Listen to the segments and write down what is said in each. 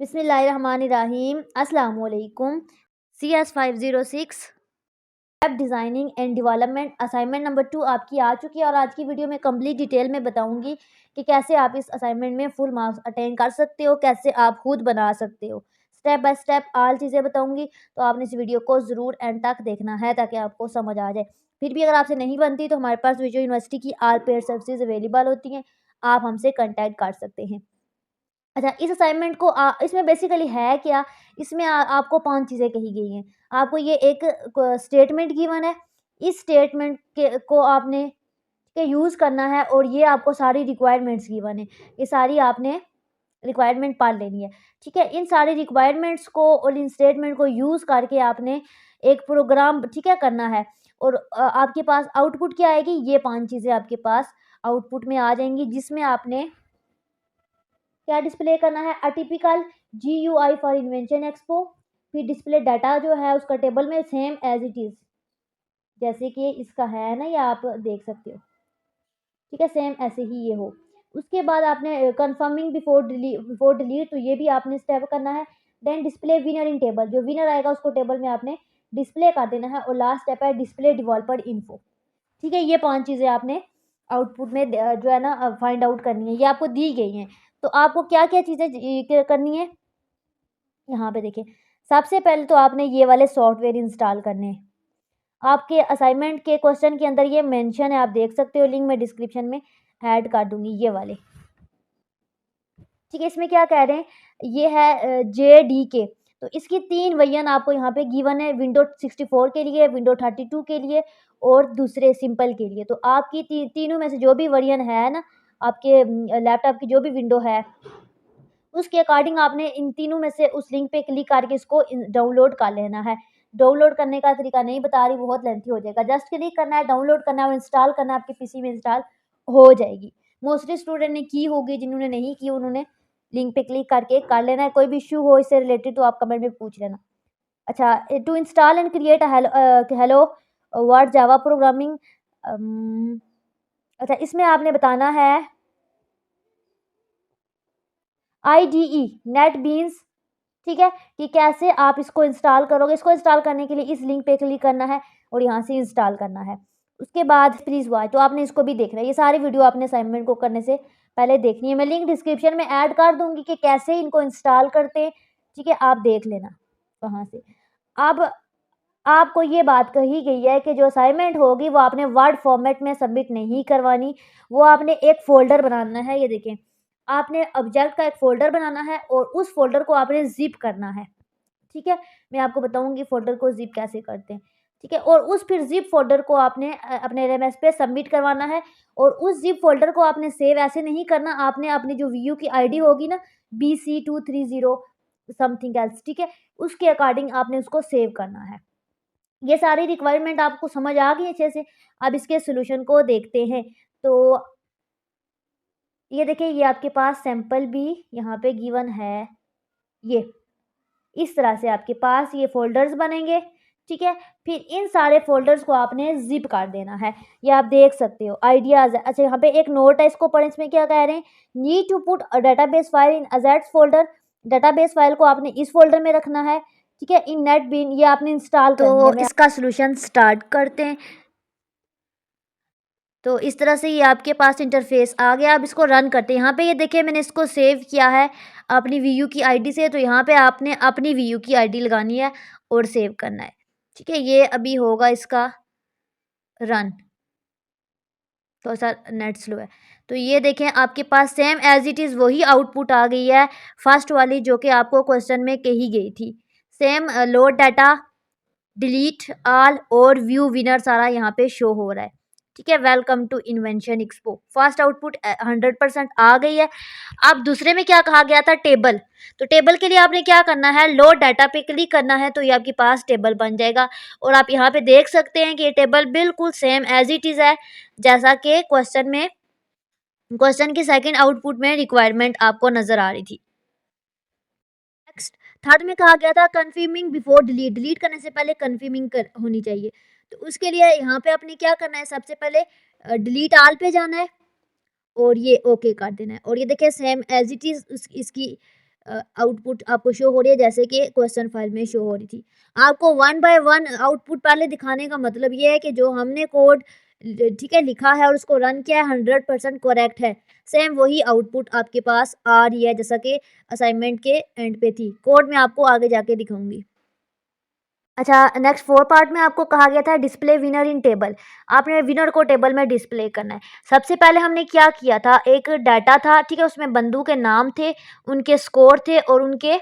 बिस्मिल्लाहिर्रहमानिर्रहीम। अस्सलाम वालेकुम। CS 506 app designing and development assignment number 2 आपकी आ चुकी है और आज की वीडियो में कंप्लीट डिटेल में बताऊंगी कि कैसे आप इस असाइनमेंट में फुल मार्क्स अटेन कर सकते हो, कैसे आप खुद बना सकते हो। स्टेप बाय स्टेप ऑल चीज़ें बताऊंगी, तो आपने इस वीडियो को ज़रूर एंड तक देखना है ताकि आपको समझ आ जाए। फिर भी अगर आपसे नहीं बनती तो हमारे पास विजुअल यूनिवर्सिटी की ऑल पेड सर्विसेज अवेलेबल होती हैं, आप हमसे कॉन्टैक्ट कर सकते हैं। अच्छा, इस असाइनमेंट को इसमें बेसिकली है क्या, इसमें आपको 5 चीज़ें कही गई हैं। आपको ये एक स्टेटमेंट गिवन है, इस स्टेटमेंट के को आपने के यूज़ करना है और ये आपको सारी रिक्वायरमेंट्स गिवन है। ये सारी आपने रिक्वायरमेंट पढ़ लेनी है, ठीक है? इन सारी रिक्वायरमेंट्स को और इन स्टेटमेंट को यूज़ करके आपने एक प्रोग्राम, ठीक है, करना है और आपके पास आउटपुट क्या आएगी, ये 5 चीज़ें आपके पास आउटपुट में आ जाएँगी, जिसमें आपने क्या डिस्प्ले करना है, atypical GUI for invention expo. फिर डिस्प्ले डाटा जो है उसका टेबल में सेम एज इट इज़, जैसे कि इसका है ना, ये आप देख सकते हो, ठीक है, सेम ऐसे ही ये हो। उसके बाद आपने कंफर्मिंग बिफोर डिलीट, तो ये भी आपने स्टेप करना है। Then display winner in table, जो विनर आएगा उसको टेबल में आपने डिस्प्ले कर देना है। और लास्ट स्टेप है डिस्प्ले डेवलपर इन्फो, ठीक है? ये 5 चीज़ें आपने आउटपुट में जो है ना फाइंड आउट करनी है, ये आपको दी गई हैं। तो आपको क्या-क्या चीज़ें करनी है, यहाँ पे देखिए। सबसे पहले तो आपने ये वाले सॉफ्टवेयर इंस्टॉल करने हैं। आपके असाइनमेंट के क्वेश्चन के अंदर ये मेंशन है, आप देख सकते हो, लिंक मैं डिस्क्रिप्शन में ऐड कर दूँगी, ये वाले। ठीक है, इसमें क्या कह रहे हैं, ये है JDK। तो इसकी 3 वर्जन आपको यहाँ पे गिवन है, विंडो 64 के लिए, विंडो 32 के लिए और दूसरे सिंपल के लिए। तो आपकी तीनों में से जो भी वर्जन है ना, आपके लैपटॉप की जो भी विंडो है, उसके अकॉर्डिंग आपने इन तीनों में से उस लिंक पे क्लिक करके इसको डाउनलोड कर लेना है। डाउनलोड करने का तरीका नहीं बता रही, बहुत लेंथी हो जाएगा। जस्ट क्लिक करना है, डाउनलोड करना है और इंस्टॉल करना है, आपके पीसी में इंस्टॉल हो जाएगी। मोस्टली स्टूडेंट ने की होगी, जिन्होंने नहीं की उन्होंने लिंक पे क्लिक करके कर लेना है। कोई भी इश्यू हो इससे रिलेटेड तो आप कमेंट में पूछ लेना। अच्छा, to install and create hello word Java programming. अच्छा, इसमें आपने बताना है IDE नेटबीन्स, ठीक है, कि कैसे आप इसको इंस्टॉल करोगे। इसको इंस्टॉल करने के लिए इस लिंक पे क्लिक करना है और यहाँ से इंस्टॉल करना है। उसके बाद प्लीज़ वॉच, तो आपने इसको भी देखना है। ये सारी वीडियो आपने असाइनमेंट को करने से पहले देखनी है। मैं लिंक डिस्क्रिप्शन में ऐड कर दूँगी कि कैसे इनको इंस्टॉल करते हैं, ठीक है? आप देख लेना वहाँ से। अब आपको ये बात कही गई है कि जो असाइनमेंट होगी वो आपने वर्ड फॉर्मेट में सबमिट नहीं करवानी, वो आपने एक फ़ोल्डर बनाना है। ये देखें, आपने ऑब्जेक्ट का एक फ़ोल्डर बनाना है और उस फ़ोल्डर को आपने ज़िप करना है, ठीक है? मैं आपको बताऊँगी फ़ोल्डर को ज़िप कैसे करते हैं, ठीक है? और उस फिर ज़िप फ़ोल्डर को आपने अपने LMS पे सबमिट करवाना है और उस ज़िप फ़ोल्डर को आपने सेव ऐसे नहीं करना, आपने अपनी जो VU की ID होगी ना, BC230 समथिंग एल्स, ठीक है? उसके अकॉर्डिंग आपने उसको सेव करना है। ये सारी रिक्वायरमेंट आपको समझ आ गई अच्छे से। अब इसके सॉल्यूशन को देखते हैं। तो ये देखिए, ये आपके पास सैंपल भी यहाँ पे गिवन है। ये इस तरह से आपके पास ये फ़ोल्डर्स बनेंगे, ठीक है? फिर इन सारे फ़ोल्डर्स को आपने ज़िप कर देना है। ये आप देख सकते हो आइडियाज़ है। अच्छा, यहाँ पे एक नोट है, इसको पढ़ें। इसमें क्या कह रहे हैं, need to put a database file in assets folder. Database file को आपने इस फ़ोल्डर में रखना है, ठीक है? इन नेटबीन ये आपने इंस्टॉल करनी है। तो इसका सॉल्यूशन स्टार्ट करते हैं। तो इस तरह से ये आपके पास इंटरफेस आ गया। अब इसको रन करते हैं। यहाँ पे ये देखिए, मैंने इसको सेव किया है अपनी VU की ID से, तो यहाँ पे आपने अपनी VU की ID लगानी है और सेव करना है, ठीक है? ये अभी होगा इसका रन, थोड़ा सा नेट स्लो है। तो ये देखें, आपके पास सेम एज इट इज़ वही आउटपुट आ गई है, फर्स्ट वाली जो कि आपको क्वेश्चन में कही गई थी। Same load data, delete all और व्यू विनर सारा यहाँ पे शो हो रहा है, ठीक है? Welcome to invention expo. First output 100% आ गई है। अब दूसरे में क्या कहा गया था, टेबल। तो टेबल के लिए आपने क्या करना है, लोड डाटा पे क्लिक करना है, तो ये आपके पास टेबल बन जाएगा। और आप यहाँ पे देख सकते हैं कि ये टेबल बिल्कुल सेम एज इट इज़ है, जैसा कि क्वेश्चन की सेकंड आउटपुट में रिक्वायरमेंट आपको नजर आ रही थी। नेक्स्ट, थर्ड में कहा गया था कन्फर्मिंग बिफोर डिलीट। डिलीट करने से पहले कन्फर्मिंग होनी चाहिए। तो उसके लिए यहाँ पे आपने क्या करना है, सबसे पहले डिलीट आल पे जाना है और ये ओके कर देना है। और ये देखिए, सेम एज इट इज़ इसकी आउटपुट आपको शो हो रही है, जैसे कि क्वेश्चन फाइल में शो हो रही थी। आपको 1 बाय 1 आउटपुट पहले दिखाने का मतलब ये है कि जो हमने कोड ठीक है लिखा है और उसको रन किया है 100% करेक्ट है। सेम वही आउटपुट आपके पास आ रही है जैसा कि असाइनमेंट के एंड पे थी। कोड मैं आपको आगे जाके दिखाऊंगी। अच्छा, नेक्स्ट 4 पार्ट में आपको कहा गया था डिस्प्ले विनर इन टेबल। आपने विनर को टेबल में डिस्प्ले करना है। सबसे पहले हमने क्या किया था, एक डाटा था, ठीक है, उसमें बंदू के नाम थे, उनके स्कोर थे और उनके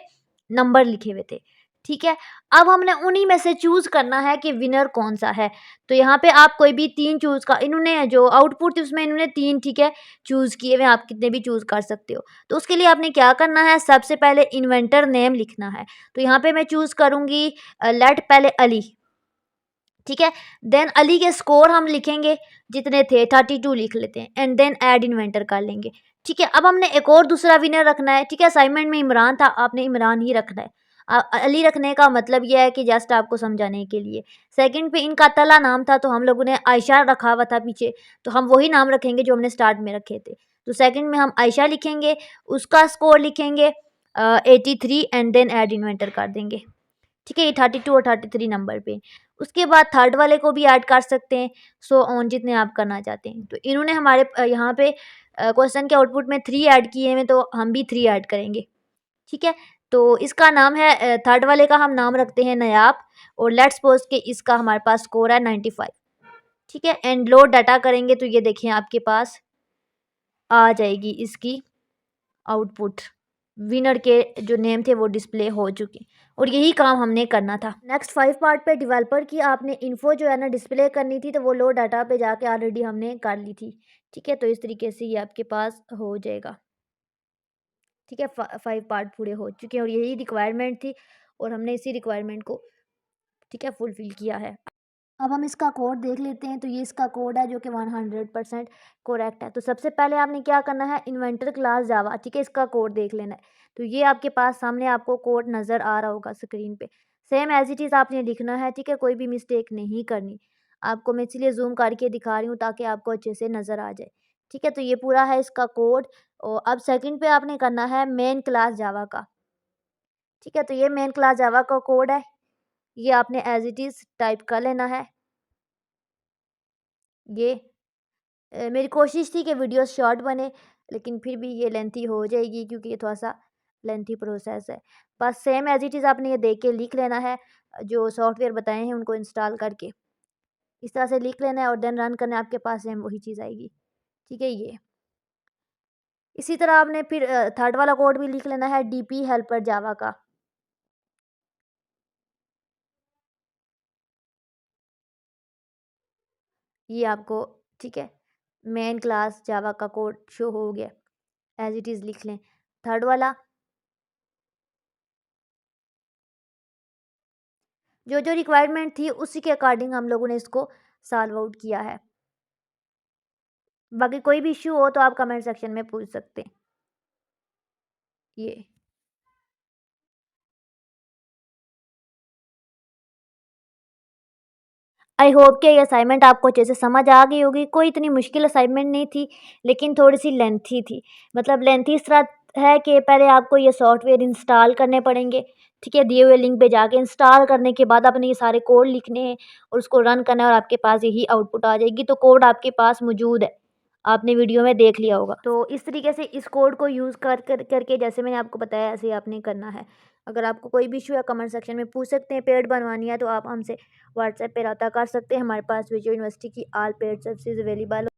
नंबर लिखे हुए थे, ठीक है। अब हमने उन्हीं में से चूज़ करना है कि विनर कौन-सा है। तो यहाँ पे आप कोई भी 3 चूज़ का, इन्होंने जो आउटपुट थी उसमें इन्होंने 3 ठीक है चूज़ किए हुए, आप कितने भी चूज़ कर सकते हो। तो उसके लिए आपने क्या करना है, सबसे पहले इन्वेंटर नेम लिखना है। तो यहाँ पे मैं चूज़ करूँगी लेट पहले अली, ठीक है। देन अली के स्कोर हम लिखेंगे, जितने थे 32 लिख लेते हैं एंड देन ऐड इन्वेंटर कर लेंगे, ठीक है। अब हमने एक और दूसरा विनर रखना है, ठीक है। असाइनमेंट में इमरान था, आपने इमरान ही रखना है। अली रखने का मतलब यह है कि जस्ट आपको समझाने के लिए। सेकंड पे इनका तला नाम था तो हम लोगों ने आयशा रखा हुआ था पीछे, तो हम वही नाम रखेंगे जो हमने स्टार्ट में रखे थे। तो सेकंड में हम आयशा लिखेंगे, उसका स्कोर लिखेंगे 83 एंड देन ऐड इन्वेंटर कर देंगे, ठीक है। ये 32 और 33 नंबर पे। उसके बाद थर्ड वाले को भी ऐड कर सकते हैं, सो ऑन जितने आप करना चाहते हैं। तो इन्होंने हमारे यहाँ पे क्वेश्चन के आउटपुट में 3 ऐड किए हैं, तो हम भी 3 ऐड करेंगे, ठीक है। तो इसका नाम है थर्ड वाले का हम नाम रखते हैं नयाब, और लेट्स सपोज कि इसका हमारे पास स्कोर है 95, ठीक है। एंड लोड डाटा करेंगे तो ये देखिए आपके पास आ जाएगी इसकी आउटपुट। विनर के जो नेम थे वो डिस्प्ले हो चुके, और यही काम हमने करना था। नेक्स्ट 5 पार्ट पे डेवलपर की आपने इन्फो जो है ना डिस्प्ले करनी थी, तो वो लो डाटा पे जाके ऑलरेडी हमने कर ली थी, ठीक है। तो इस तरीके से ये आपके पास हो जाएगा, ठीक है। 5 पार्ट पूरे हो चुके हैं और यही रिक्वायरमेंट थी, और हमने इसी रिक्वायरमेंट को ठीक है फुलफिल किया है। अब हम इसका कोड देख लेते हैं। तो ये इसका कोड है जो कि 100% करेक्ट है। तो सबसे पहले आपने क्या करना है, इन्वेंटर क्लास जावा, ठीक है, इसका कोड देख लेना है। तो ये आपके पास सामने आपको कोड नज़र आ रहा होगा स्क्रीन पे। सेम एज इट इज़ आपने लिखना है, ठीक है, कोई भी मिस्टेक नहीं करनी। आपको मैं इसलिए जूम करके दिखा रही हूँ ताकि आपको अच्छे से नज़र आ जाए, ठीक है। तो ये पूरा है इसका कोड। और अब सेकंड पे आपने करना है मेन क्लास जावा का, ठीक है। तो ये मेन क्लास जावा का कोड है, ये आपने एज इट इज़ टाइप कर लेना है। ये मेरी कोशिश थी कि वीडियो शॉर्ट बने, लेकिन फिर भी ये लेंथी हो जाएगी क्योंकि ये थोड़ा-सा लेंथी प्रोसेस है। बस सेम एज़ इट इज़ आपने ये देख के लिख लेना है, जो सॉफ्टवेयर बताए हैं उनको इंस्टॉल करके। इस तरह से लिख लेना है और देन रन करना है, आपके पास सेम वही चीज़ आएगी, ठीक है ये। इसी तरह आपने फिर थर्ड वाला कोड भी लिख लेना है डीपी हेल्पर जावा का। ये आपको ठीक है, मेन क्लास जावा का कोड शो हो गया, एज़ इट इज़ लिख लें। थर्ड वाला जो रिक्वायरमेंट थी उसी के अकॉर्डिंग हम लोगों ने इसको सॉल्व आउट किया है। बाकी कोई भी इश्यू हो तो आप कमेंट सेक्शन में पूछ सकते हैं। ये आई होप कि ये असाइनमेंट आपको अच्छे से समझ आ गई होगी। कोई इतनी मुश्किल असाइनमेंट नहीं थी, लेकिन थोड़ी-सी लेंथी थी। मतलब लेंथी इस तरह है कि पहले आपको ये सॉफ्टवेयर इंस्टॉल करने पड़ेंगे, ठीक है? दिए हुए लिंक पे जाके इंस्टॉल करने के बाद आपने ये सारे कोड लिखने हैं और उसको रन करना है और आपके पास यही आउटपुट आ जाएगी। तो कोड आपके पास मौजूद है, आपने वीडियो में देख लिया होगा। तो इस तरीके से इस कोड को यूज़ करके जैसे मैंने आपको बताया ऐसे ही आपने करना है। अगर आपको कोई भी इश्यू है कमेंट सेक्शन में पूछ सकते हैं। पेड बनवानी है तो आप हमसे व्हाट्सएप पे रब्ता कर सकते हैं। हमारे पास विजय यूनिवर्सिटी की ऑल पेड सर्विसेज अवेलेबल